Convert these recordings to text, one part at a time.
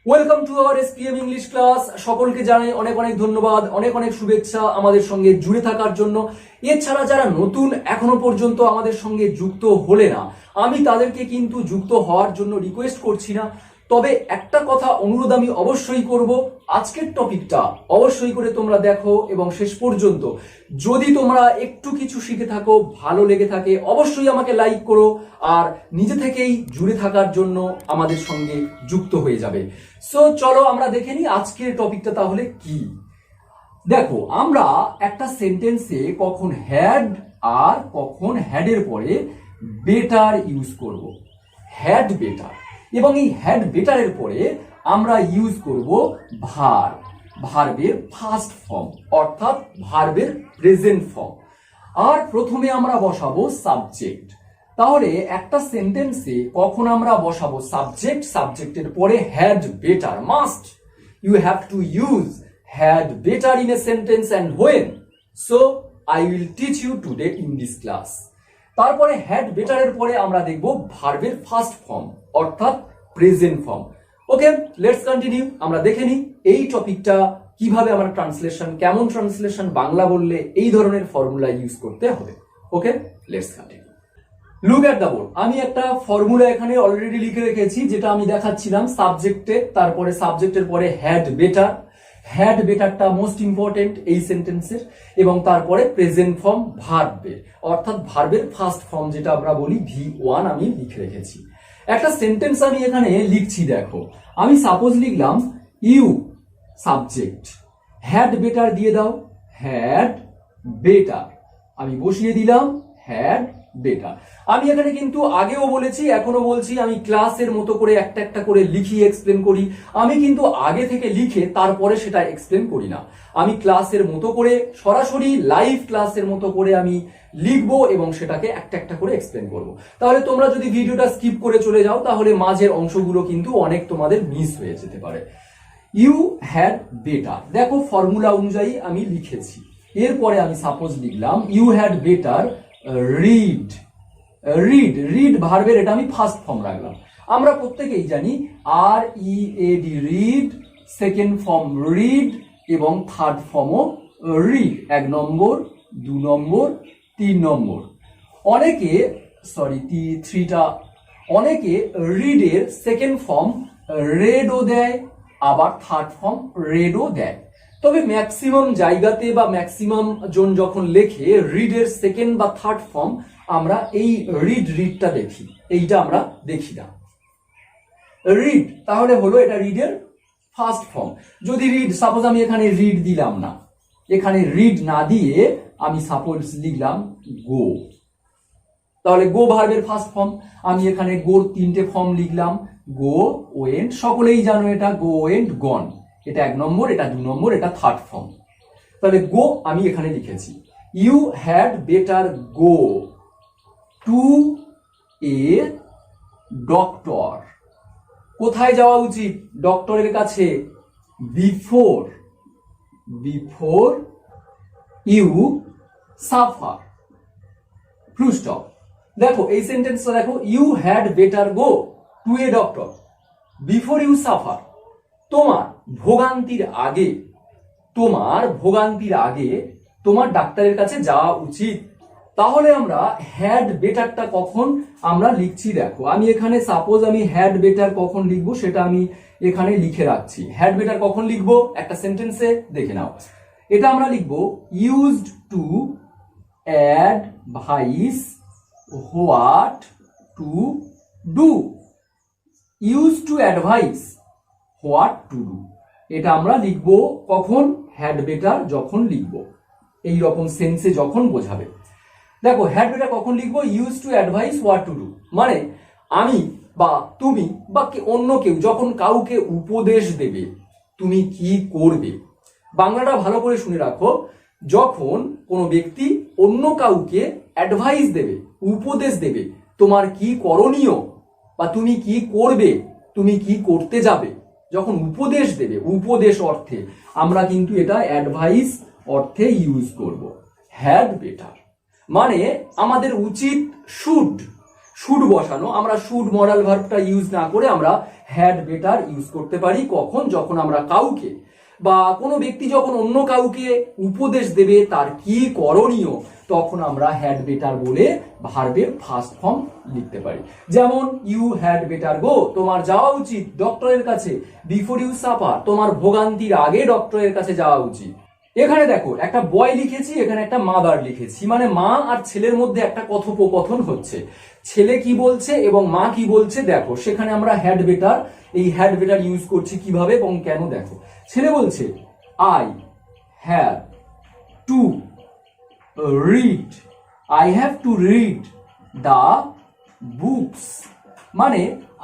Welcome to our SPM English class. সকলকে জানাই অনেক অনেক ধন্যবাদ, অনেক অনেক শুভেচ্ছা আমাদের সঙ্গে জুড়ে থাকার জন্য। এছাড়া যারা নতুন এখনো পর্যন্ত আমাদের সঙ্গে যুক্ত হলে না, আমি তাদেরকে কিন্তু যুক্ত হওয়ার জন্য রিকোয়েস্ট করছি না। তবে একটা কথা অনুরোধ আমি অবশ্যই করব, আজকের টপিকটা অবশ্যই করে তোমরা দেখো এবং শেষ পর্যন্ত। যদি তোমরা একটু কিছু শিখে থাকো, ভালো লেগে থাকে, অবশ্যই আমাকে লাইক করো আর নিজে থেকেই জুড়ে থাকার জন্য আমাদের সঙ্গে যুক্ত হয়ে যাবে। সো চলো আমরা দেখে নিই আজকের টপিকটা তাহলে কি। দেখো, আমরা একটা সেন্টেন্সে কখন হ্যাড আর কখন হ্যাডের পরে বেটার ইউজ করব। হ্যাড বেটার, এবং এই হ্যাড বেটারের পরে আমরা ইউজ করব ভার্ব, ভার্বের ফার্স্ট ফর্ম অর্থাৎ ভার্বের প্রেজেন্ট ফর্ম। আর প্রথমে আমরা বসাবো সাবজেক্ট। তাহলে একটা সেন্টেন্সে কখন আমরা বসাবো সাবজেক্ট, সাবজেক্টের পরে had better, must you have to use had better in a sentence and when. So I will teach you today in this class. তারপরে হ্যাড বেটারের পরে আমরা দেখব ভার্বের ফার্স্ট ফর্ম অর্থাৎ present form. Okay, let's continue. আমরা দেখে নিই এই টপিকটা কিভাবে আমরা ট্রান্সলেশন, কেমন ট্রান্সলেশন, বাংলা বললে এই ধরনের ফর্মুলা ইউজ করতে হবে। Okay, let's continue. Look at the board. আমি একটা ফর্মুলা এখানে অলরেডি লিখে রেখেছি, যেটা আমি দেখাচ্ছিলাম সাবজেক্টে, তারপরে সাবজেক্টের পরে হ্যাড বেটার। হ্যাড বেটারটা মোস্ট ইম্পর্টেন্ট এই সেন্টেন্সের, এবং তারপরে প্রেজেন্ট ফর্ম ভার্বের অর্থাৎ ভার্বের ফার্স্ট ফর্ম যেটা আমরা বলি V1 আমি লিখে রেখেছি। একটা সেন্টেন্স আমি এখানে লিখছি, দেখো আমি সাপোজ লিখলাম ইউ সাবজেক্ট, হ্যাড বেটার দিয়ে দাও, হ্যাড বেটার আমি বসিয়ে দিলাম হ্যাড বেটার। আমি এখানে কিন্তু আগেও বলেছি, এখনো বলছি, আমি ক্লাসের মতো করে একটা একটা করে লিখি এক্সপ্লেন করি। আমি কিন্তু আগে থেকে লিখে তারপরে সেটা এক্সপ্লেন করি না। আমি ক্লাসের মতো করে সরাসরি লাইভ ক্লাসের মতো করে আমি লিখবো এবং সেটাকে একটা একটা করে এক্সপ্লেন করবো। তাহলে তোমরা যদি ভিডিওটা স্কিপ করে চলে যাও, তাহলে মাঝের অংশগুলো কিন্তু অনেক তোমাদের মিস হয়ে যেতে পারে। ইউ হ্যাড বেটার, দেখো ফর্মুলা অনুযায়ী আমি লিখেছি। এরপরে আমি সাপোজ লিখলাম you had better read. Read, read ভার্বের এটা আমি ফার্স্ট ফর্ম রাখলাম। আমরা প্রত্যেকেই জানি READ, read, second form read এবং থার্ড ফর্মও রিড, 1 নম্বর, 2 নম্বর, 3 নম্বর। অনেকে থ্রিটা, অনেকে রিডের সেকেন্ড ফর্ম রেডও দেয়, আবার থার্ড ফর্ম রেডও দেয়। তবে ম্যাক্সিমাম জায়গাতে বা ম্যাক্সিমাম জন যখন লেখে রিডের সেকেন্ড বা থার্ড ফর্ম, আমরা এই রিডটা দেখি, এইটা আমরা দেখি না। রিড তাহলে হলো এটা রিডের ফার্স্ট ফর্ম। যদি রিড, সাপোজ আমি এখানে রিড দিলাম না, এখানে রিড না দিয়ে আমি সাপোজ লিখলাম গো, তাহলে গো ভার্বের ফার্স্ট ফর্ম। আমি এখানে গোর 3টে ফর্ম লিখলাম, গো, ওয়েন্ট, সকলেই জানো এটা গো, ওয়েন্ট, গন। এটা 1 নম্বর, এটা 2 নম্বর, এটা থার্ড ফর্ম। তাহলে গো আমি এখানে লিখেছি। You had better go to a doctor. কোথায় যাওয়া উচিত? ডক্টরের কাছে। Before you suffer, full stop. দেখো এই সেন্টেন্সটা দেখো, you had better go to a doctor before you suffer. তোমার ভোগান্তির আগে তোমার ডাক্তারের কাছে যাওয়া উচিত। তাহলে আমরা হ্যাড বেটারটা কখন আমরা লিখছি, দেখো আমি এখানে সাপোজ আমি হ্যাড বেটার কখন লিখবো সেটা আমি এখানে লিখে রাখছি। হ্যাড বেটার কখন লিখবো একটা সেন্টেন্সে দেখে নাও। এটা আমরা লিখবো used to advice what to do. Use to advice what to do, এটা আমরা লিখবো কখন? হ্যাড বেটার যখন লিখবো, এই রকম সেন্সে যখন বোঝাবে। দেখো হ্যাড বেটার কখন লিখবো? Use to advice what to do, মানে আমি বা তুমি বা অন্য কেউ যখন কাউকে উপদেশ দেবে তুমি কি করবে। বাংলাটা ভালো করে শুনে রাখো, যখন কোনো ব্যক্তি অন্য কাউকে অ্যাডভাইস দেবে, উপদেশ দেবে, তোমার কি করণীয় বা তুমি কি করবে, তুমি কি করতে যাবে, যখন উপদেশ দেবে, উপদেশ অর্থে আমরা কিন্তু এটা অ্যাডভাইস অর্থে ইউজ করব। হ্যাড বেটার মানে আমাদের উচিত, শুড। শুড বসানো, আমরা শুড মডাল ভার্বটা ইউজ না করে আমরা হ্যাড বেটার ইউজ করতে পারি। কখন? যখন আমরা কাউকে বা কোনো ব্যক্তি যখন অন্য কাউকে উপদেশ দেবে তার কি করণীয়, তখন আমরা হ্যাড বেটার বলে ভার্বের ফার্স্ট ফর্ম লিখতে পারি। যেমন ইউ হ্যাড বেটার গো, তোমার যাওয়া উচিত ডক্টরের কাছে। বিফোর ইউ সাফার, তোমার ভোগান্তির আগে ডক্টরের কাছে যাওয়া উচিত। এখানে দেখো একটা বয় লিখেছি, এখানে একটা মাদার লিখেছি, মানে মা আর ছেলের মধ্যে একটা কথোপকথন হচ্ছে। ছেলে কি বলছে এবং মা কি বলছে দেখো, সেখানে আমরা হ্যাড বেটার, এই হ্যাড বেটার ইউজ করছি কিভাবে এবং কেন দেখো। ছেলে বলছে I have to read, I have to read the books, মানে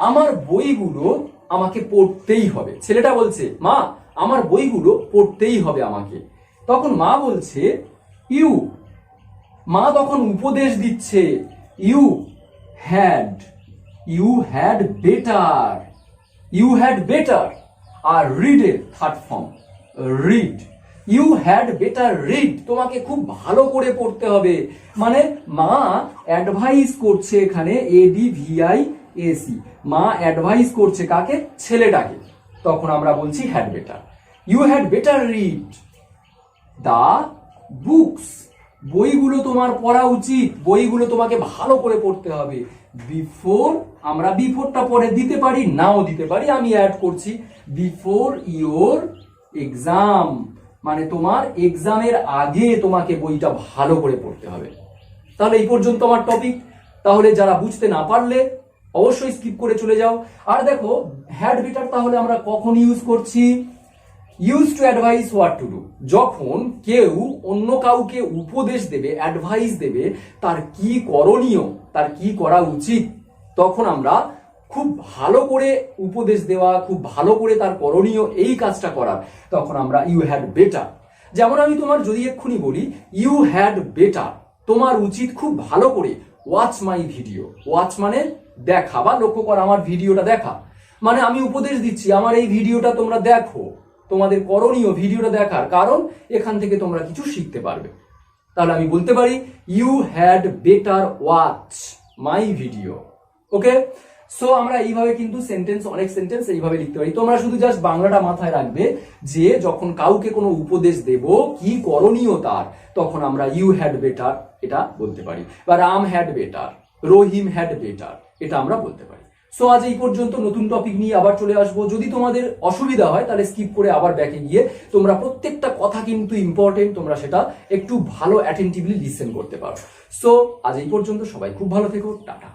আমার বইগুলো আমাকে পড়তেই হবে। ছেলেটা বলছে মা আমার বইগুলো পড়তেই হবে আমাকে। তখন মা বলছে ইউ, মা তখন উপদেশ দিচ্ছে you had better, you had better. আর রিডের third form read, you had better read, তোমাকে খুব ভালো করে পড়তে হবে। মানে মা অ্যাডভাইস করছে এখানে, ADVIAC, মা অ্যাডভাইস করছে কাকে? ছেলেটাকে। তখন আমরা বলছি had better. You had better read the books, বইগুলো তোমার পড়া উচিত, বইগুলো তোমাকে ভালো করে পড়তে হবে। বিফোর, আমরা বিফোরটা পরে দিতে পারি, নাও দিতে পারি, আমি অ্যাড করছি বিফোর ইওর এক্সাম, মানে তোমার এক্সামের আগে তোমাকে বইটা ভালো করে পড়তে হবে। তাহলে এই পর্যন্ত আমার টপিক। তাহলে যারা বুঝতে না পারলে অবশ্যই স্কিপ করে চলে যাও। আর দেখো হ্যাড বেটার তাহলে আমরা কখন ইউজ করছি? Use to advice what to do, যখন কেউ অন্য কাউকে উপদেশ দেবে, অ্যাডভাইস দেবে তার কি করণীয়, তার কি করা উচিত, তখন আমরা খুব ভালো করে উপদেশ দেওয়া, খুব ভালো করে তার করণীয় এই কাজটা করার, তখন আমরা ইউ হ্যাড বেটার। যেমন আমি তোমার যদি এক্ষুনি বলি ইউ হ্যাড বেটার, তোমার উচিত খুব ভালো করে ওয়াচ মাই ভিডিও, ওয়াচ মানে দেখা বা লক্ষ্য করা, আমার ভিডিওটা দেখা, মানে আমি উপদেশ দিচ্ছি আমার এই ভিডিওটা তোমরা দেখো, তোমাদের করণীয় ভিডিওটা দেখার, কারণ এখান থেকে তোমরা কিছু শিখতে পারবে। তাহলে আমি বলতে পারি you had better watch my video. Okay, so আমরা এইভাবে কিন্তু সেন্টেন্স, অনেক সেন্টেন্স এইভাবে লিখতে পারি। তোমরা শুধু জাস্ট বাংলাটা মাথায় রাখবে যে যখন কাউকে কোনো উপদেশ দেব কি করণীয় তার, তখন আমরা ইউ হ্যাড বেটার এটা বলতে পারি, বা Ram had better, Rahim had better, এটা আমরা বলতে পারি। সো আজ এই পর্যন্ত, নতুন টপিক নিয়ে আবার চলে আসবো। যদি তোমাদের অসুবিধা হয় তাহলে স্কিপ করে আবার ব্যাকে গিয়ে তোমরা প্রত্যেকটা কথা কিন্তু ইম্পর্টেন্ট, তোমরা সেটা একটু ভালো অ্যাটেন্টিভলি লিসেন করতে পারো। সো আজ এই পর্যন্ত, সবাই খুব ভালো থেকো, টাটা।